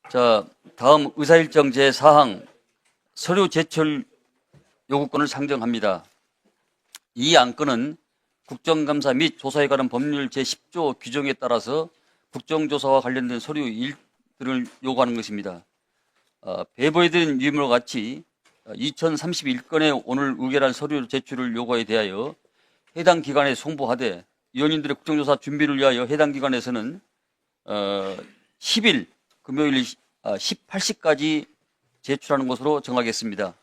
자, 다음 의사일정 제4항 서류 제출 요구권을 상정합니다. 이 안건은 국정감사 및 조사에 관한 법률 제10조 규정에 따라서 국정조사와 관련된 서류 일들을 요구하는 것입니다. 배부해드린 유무와 같이 2031건의 오늘 의결한 서류 제출을 요구에 대하여 해당 기관에 송부하되 위원님들의 국정조사 준비를 위하여 해당 기관에서는 10일 금요일 18시까지 제출하는 것으로 정하겠습니다.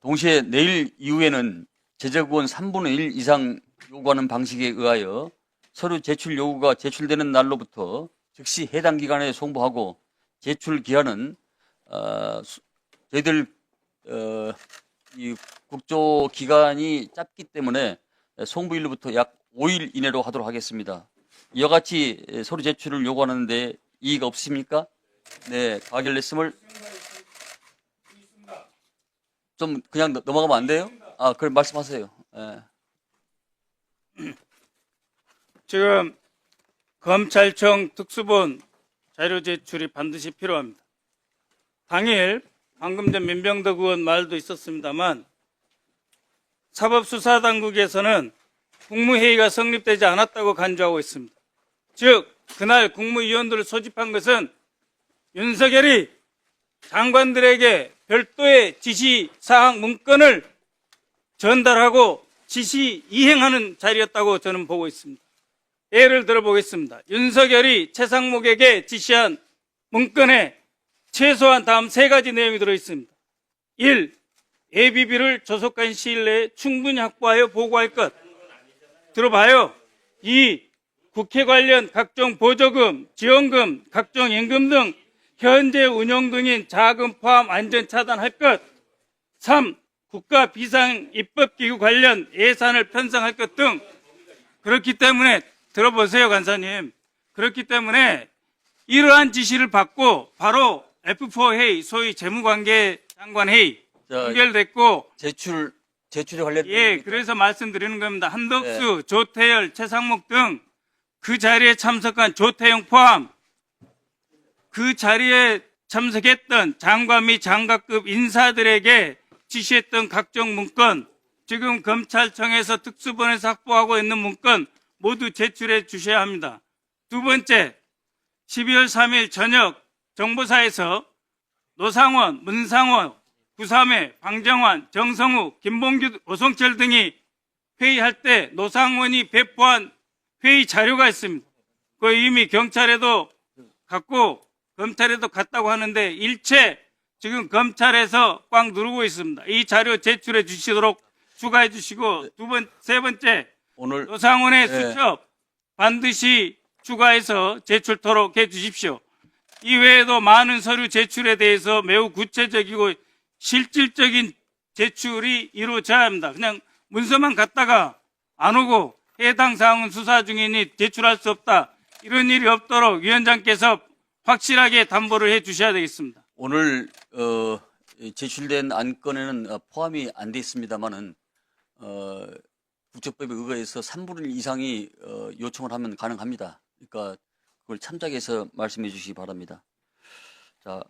동시에 내일 이후에는 제적의원 3분의 1 이상 요구하는 방식에 의하여 서류 제출 요구가 제출되는 날로부터 즉시 해당 기관에 송부하고 제출 기한은 저희들 이 국조 기간이 짧기 때문에 송부일로부터 약 5일 이내로 하도록 하겠습니다. 이와 같이 서류 제출을 요구하는데 이의가 없으십니까? 네, 가결 냈음을 좀 그냥 넘어가면 안 돼요? 그럼 말씀하세요. 네. 지금 검찰청 특수본 자료 제출이 반드시 필요합니다. 당일 방금 전 민병덕 의원 말도 있었습니다만 사법수사당국에서는 국무회의가 성립되지 않았다고 간주하고 있습니다. 즉 그날 국무위원들을 소집한 것은 윤석열이 장관들에게 별도의 지시사항 문건을 전달하고 지시 이행하는 자리였다고 저는 보고 있습니다. 예를 들어보겠습니다. 윤석열이 최상목에게 지시한 문건에 최소한 다음 3가지 내용이 들어있습니다. 1. 예비비를 조속한 시일 내에 충분히 확보하여 보고할 것. 들어봐요. 2. 국회 관련 각종 보조금, 지원금, 각종 임금 등 현재 운영 중인 자금 포함 안전 차단할 것. 3. 국가 비상 입법기구 관련 예산을 편성할 것 등. 그렇기 때문에 들어보세요, 간사님. 그렇기 때문에 이러한 지시를 받고 바로 F4 회의, 소위 재무관계 장관 회의 연결됐고 제출에 관련된 예, 그래서 말씀드리는 겁니다. 한덕수, 네. 조태열, 최상목 등 그 자리에 참석한 조태영 포함 그 자리에 참석했던 장관 및 장관급 인사들에게 지시했던 각종 문건, 지금 검찰청에서 특수본에서 확보하고 있는 문건 모두 제출해 주셔야 합니다. 두 번째, 12월 3일 저녁 정보사에서 노상원, 문상원, 구삼회, 방정환, 정성우, 김봉규, 오성철 등이 회의할 때 노상원이 배포한 회의 자료가 있습니다. 그 이미 경찰에도 갔고 검찰에도 갔다고 하는데 일체 지금 검찰에서 꽉 누르고 있습니다. 이 자료 제출해 주시도록 추가해 주시고 세 번째 오늘 노상원의 수첩 반드시 추가해서 제출토록 해 주십시오. 이외에도 많은 서류 제출에 대해서 매우 구체적이고 실질적인 제출이 이루어져야 합니다. 그냥 문서만 갖다가 안 오고 해당 사항은 수사 중이니 제출할 수 없다. 이런 일이 없도록 위원장께서 확실하게 담보를 해 주셔야 되겠습니다. 오늘 제출된 안건에는 포함이 안 돼 있습니다만은 국적법에 의거해서 3분의 1 이상이 요청을 하면 가능합니다. 그러니까 그걸 참작해서 말씀해 주시기 바랍니다. 자,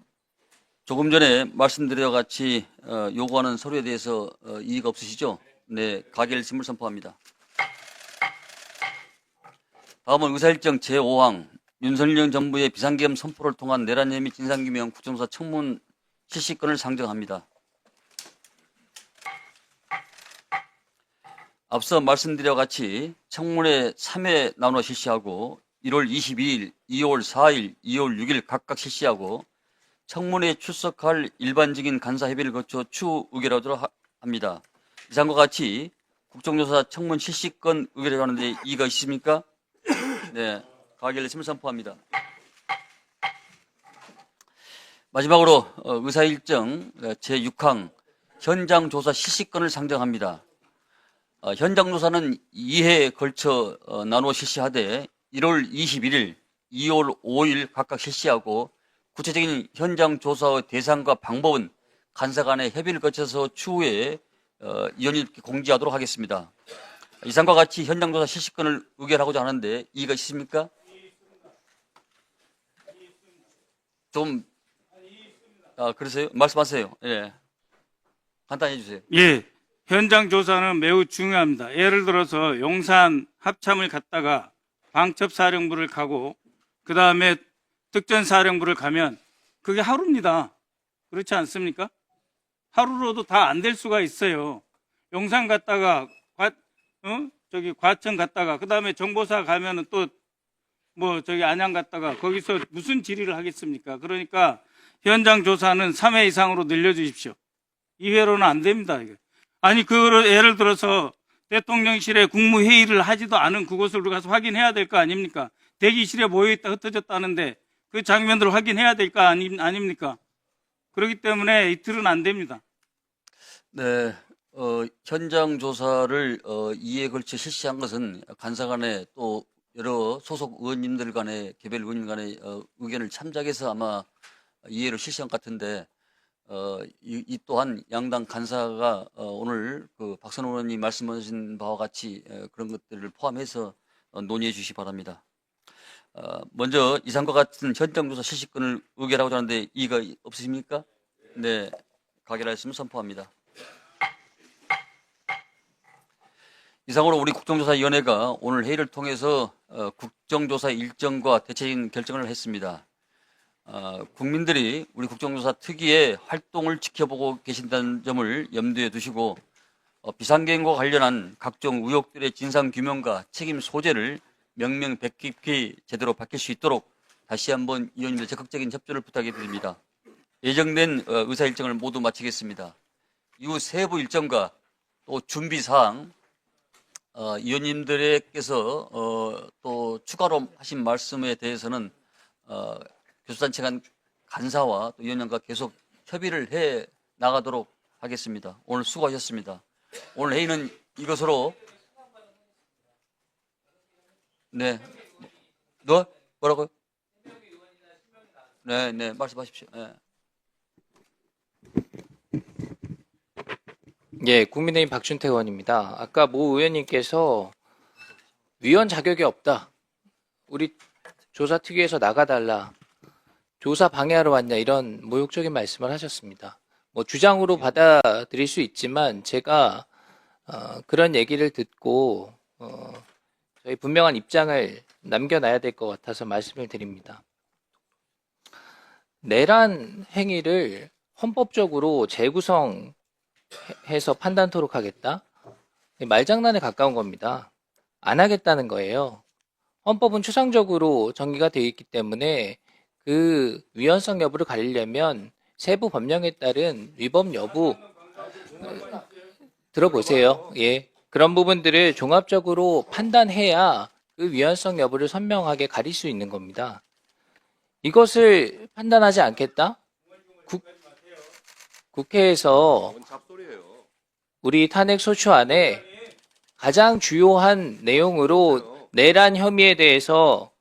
조금 전에 말씀드린 같이 요구하는 서류에 대해서 이의가 없으시죠? 네, 가결심을 선포합니다. 다음은 의사일정 제5항 윤석열 정부의 비상계엄 선포를 통한 내란 혐의 진상규명 국정조사 청문 실시권을 상정합니다. 앞서 말씀드린 같이 청문회 3회 나눠 실시하고 1월 22일, 2월 4일, 2월 6일 각각 실시하고 청문회에 출석할 일반적인 간사협의를 거쳐 추후 의결하도록 합니다. 이상과 같이 국정조사 청문 실시권 의결에 관한데 이의가 있습니까? 네, 가결했음을 선포합니다. 마지막으로 의사일정 제6항 현장조사 실시권을 상정합니다. 현장조사는 2회에 걸쳐 나누어 실시하되 1월 21일, 2월 5일 각각 실시하고 구체적인 현장조사의 대상과 방법은 간사 간의 협의를 거쳐서 추후에 위원님께 공지하도록 하겠습니다. 이상과 같이 현장조사 실시권을 의결하고자 하는데 이의가 있습니까? 좀, 그러세요? 말씀하세요. 예. 간단히 해주세요. 예, 현장 조사는 매우 중요합니다. 예를 들어서 용산 합참을 갔다가 방첩사령부를 가고 그 다음에 특전사령부를 가면 그게 하루입니다. 그렇지 않습니까? 하루로도 다 안 될 수가 있어요. 용산 갔다가 과천 갔다가 그 다음에 정보사 가면은 또 안양 갔다가 거기서 무슨 질의를 하겠습니까? 그러니까 현장 조사는 3회 이상으로 늘려주십시오. 2회로는 안 됩니다. 이게. 아니 그거를 예를 들어서 대통령실에 국무회의를 하지도 않은 그곳을 우리가 가서 확인해야 될 거 아닙니까? 대기실에 모여있다 흩어졌다는데 그 장면들을 확인해야 될 거 아닙니까? 그렇기 때문에 이틀은 안 됩니다. 네, 현장 조사를 2회에 걸쳐 실시한 것은 간사 간에 또 여러 소속 의원님들 간에 개별 의원님 간의 의견을 참작해서 아마 2회를 실시한 것 같은데 이 또한 양당 간사가 오늘 그 박선호 의원님 말씀하신 바와 같이 그런 것들을 포함해서 논의해 주시기 바랍니다. 먼저 이상과 같은 현장조사 실시권을 의결하고자 하는데 이의가 없으십니까? 네, 가결하였으면 선포합니다. 이상으로 우리 국정조사위원회가 오늘 회의를 통해서 국정조사 일정과 대체적인 결정을 했습니다. 국민들이 우리 국정조사 특위의 활동을 지켜보고 계신다는 점을 염두에 두시고 비상계획과 관련한 각종 의혹들의 진상규명과 책임 소재를 명명백백히 제대로 밝힐 수 있도록 다시 한번 위원님들 적극적인 협조를 부탁해 드립니다. 예정된 의사 일정을 모두 마치겠습니다. 이후 세부 일정과 또 준비사항 위원님들께서 또 추가로 하신 말씀에 대해서는 교수단체 간 간사와 또 위원장과 계속 협의를 해 나가도록 하겠습니다. 오늘 수고하셨습니다. 오늘 회의는 이것으로 네, 뭐라고요? 네, 말씀하십시오. 네. 예, 국민의힘 박준태 의원입니다. 아까 모 의원님께서 위원 자격이 없다. 우리 조사특위에서 나가달라. 조사 방해하러 왔냐 이런 모욕적인 말씀을 하셨습니다. 주장으로 받아들일 수 있지만 제가 그런 얘기를 듣고 저희 분명한 입장을 남겨놔야 될 것 같아서 말씀을 드립니다. 내란 행위를 헌법적으로 재구성해서 판단토록 하겠다? 말장난에 가까운 겁니다. 안 하겠다는 거예요. 헌법은 추상적으로 정의가 되어 있기 때문에 그 위헌성 여부를 가리려면 세부 법령에 따른 위법 여부 들어보세요. 예, 그런 부분들을 종합적으로 판단해야 그 위헌성 여부를 선명하게 가릴 수 있는 겁니다. 이것을 판단하지 않겠다? 국회에서 우리 탄핵 소추안에 가장 주요한 내용으로 내란 혐의에 대해서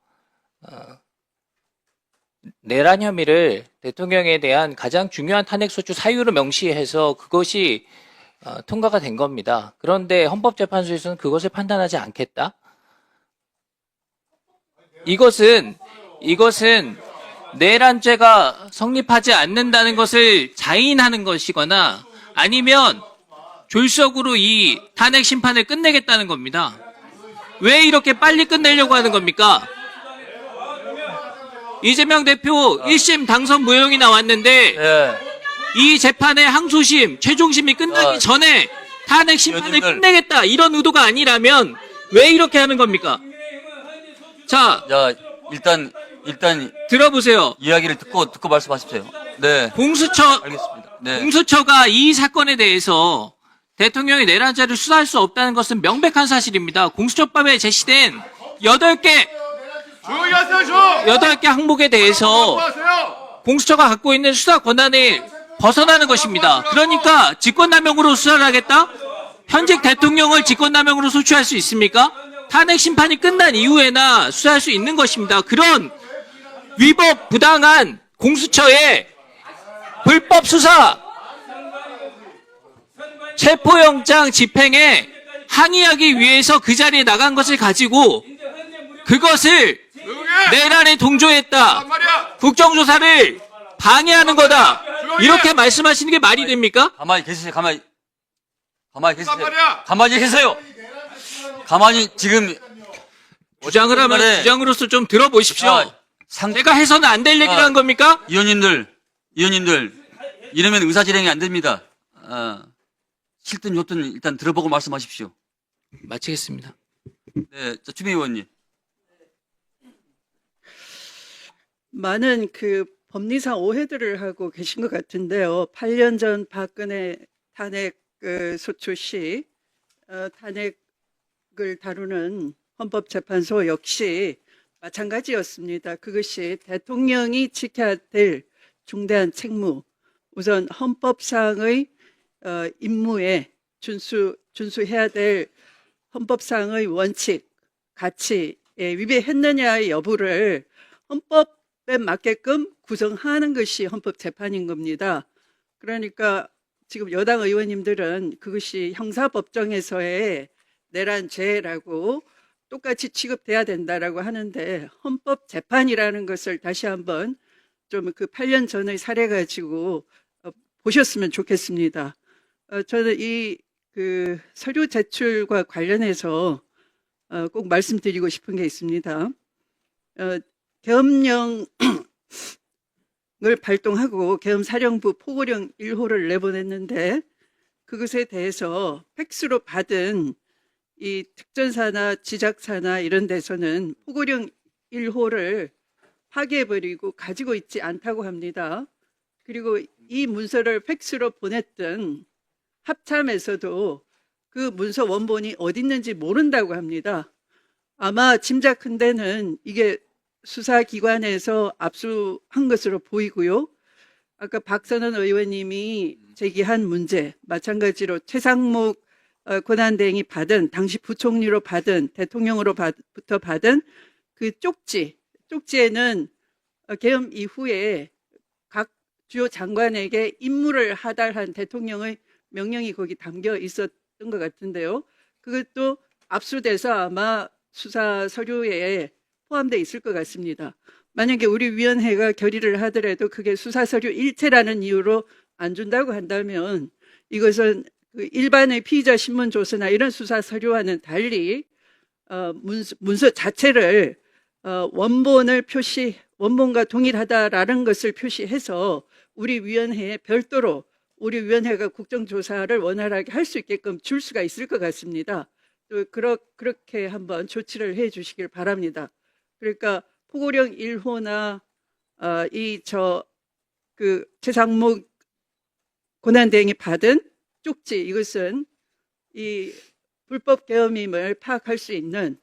내란 혐의를 대통령에 대한 가장 중요한 탄핵 소추 사유로 명시해서 그것이 통과가 된 겁니다. 그런데 헌법재판소에서는 그것을 판단하지 않겠다? 이것은 내란죄가 성립하지 않는다는 것을 자인하는 것이거나 아니면 졸속으로 이 탄핵 심판을 끝내겠다는 겁니다. 왜 이렇게 빨리 끝내려고 하는 겁니까? 이재명 대표 1심 당선 무효형이 나왔는데 이 재판의 항소심, 최종심이 끝나기 전에 탄핵 심판을 끝내겠다 이런 의도가 아니라면 왜 이렇게 하는 겁니까? 자, 일단 들어보세요. 이야기를 듣고 말씀하십시오. 네. 알겠습니다. 네. 공수처가 이 사건에 대해서 대통령이 내란죄를 수사할 수 없다는 것은 명백한 사실입니다. 공수처법에 제시된 8개 항목에 대해서 공수처가 갖고 있는 수사 권한을 벗어나는 것입니다. 그러니까 직권남용으로 수사를 하겠다? 현직 대통령을 직권남용으로 소추할 수 있습니까? 탄핵 심판이 끝난 이후에나 수사할 수 있는 것입니다. 그런 위법 부당한 공수처의 불법 수사 체포영장 집행에 항의하기 위해서 그 자리에 나간 것을 가지고 그것을 내란에 동조했다. 말이야. 국정조사를 방해하는 거다. 이렇게 말씀하시는 게 말이 됩니까? 가만히 계세요. 가만히 계세요. 말이야. 가만히 계세요. 가만히 지금 주장을 하면 중간에- 주장으로서 좀 들어보십시오. 아, 내가 해서는 안 될 얘기를 아, 한 겁니까? 위원님들 이러면 의사 진행이 안 됩니다. 싫든 좋든 일단 들어보고 말씀하십시오. 마치겠습니다. 네, 추미애 의원님. 많은 그 법리상 오해들을 하고 계신 것 같은데요. 8년 전 박근혜 탄핵 소추 시 탄핵을 다루는 헌법재판소 역시 마찬가지였습니다. 그것이 대통령이 지켜야 될 중대한 책무, 우선 헌법상의 임무에 준수해야 될 헌법상의 원칙, 가치에 위배했느냐의 여부를 헌법에 맞게끔 구성하는 것이 헌법재판인 겁니다. 그러니까 지금 여당 의원님들은 그것이 형사법정에서의 내란죄라고 똑같이 취급돼야 된다라고 하는데 헌법재판이라는 것을 다시 한번 좀 그 8년 전의 사례 가지고 보셨으면 좋겠습니다. 저는 이 그 서류 제출과 관련해서 꼭 말씀드리고 싶은 게 있습니다. 계엄령을 발동하고 계엄사령부 포고령 1호를 내보냈는데 그것에 대해서 팩스로 받은 이 특전사나 지작사나 이런 데서는 포고령 1호를 파기해버리고 가지고 있지 않다고 합니다. 그리고 이 문서를 팩스로 보냈던 합참에서도 그 문서 원본이 어디 있는지 모른다고 합니다. 아마 짐작컨대는 이게 수사기관에서 압수한 것으로 보이고요. 아까 박선원 의원님이 제기한 문제, 마찬가지로 최상목 권한대행이 받은, 당시 부총리로 받은, 대통령으로부터 받은 그 쪽지에는 계엄 이후에 각 주요 장관에게 임무를 하달한 대통령의 명령이 거기 담겨 있었던 것 같은데요. 그것도 압수돼서 아마 수사 서류에 포함되어 있을 것 같습니다. 만약에 우리 위원회가 결의를 하더라도 그게 수사 서류 일체라는 이유로 안 준다고 한다면 이것은 그 일반의 피의자 신문 조서나 이런 수사 서류와는 달리 문서 자체를 원본과 동일하다라는 것을 표시해서 우리 위원회에 별도로 우리 위원회가 국정조사를 원활하게 할 수 있게끔 줄 수가 있을 것 같습니다. 또 그렇게 한번 조치를 해 주시길 바랍니다. 그러니까 포고령 1호나 그 최상목 권한대행이 받은 쪽지, 이것은 이 불법 계엄임을 파악할 수 있는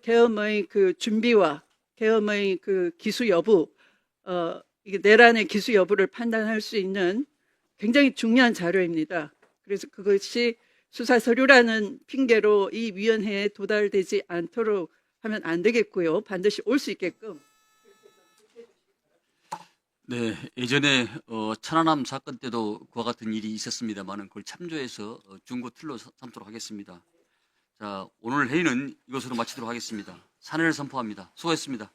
계엄의 그 준비와 계엄의 그 기수 여부, 이게 내란의 기수 여부를 판단할 수 있는 굉장히 중요한 자료입니다. 그래서 그것이 수사 서류라는 핑계로 이 위원회에 도달되지 않도록 하면 안 되겠고요. 반드시 올 수 있게끔. 네, 예전에 천안함 사건 때도 그와 같은 일이 있었습니다만 그걸 참조해서 중고 틀로 삼도록 하겠습니다. 자, 오늘 회의는 이것으로 마치도록 하겠습니다. 산회를 선포합니다. 수고했습니다.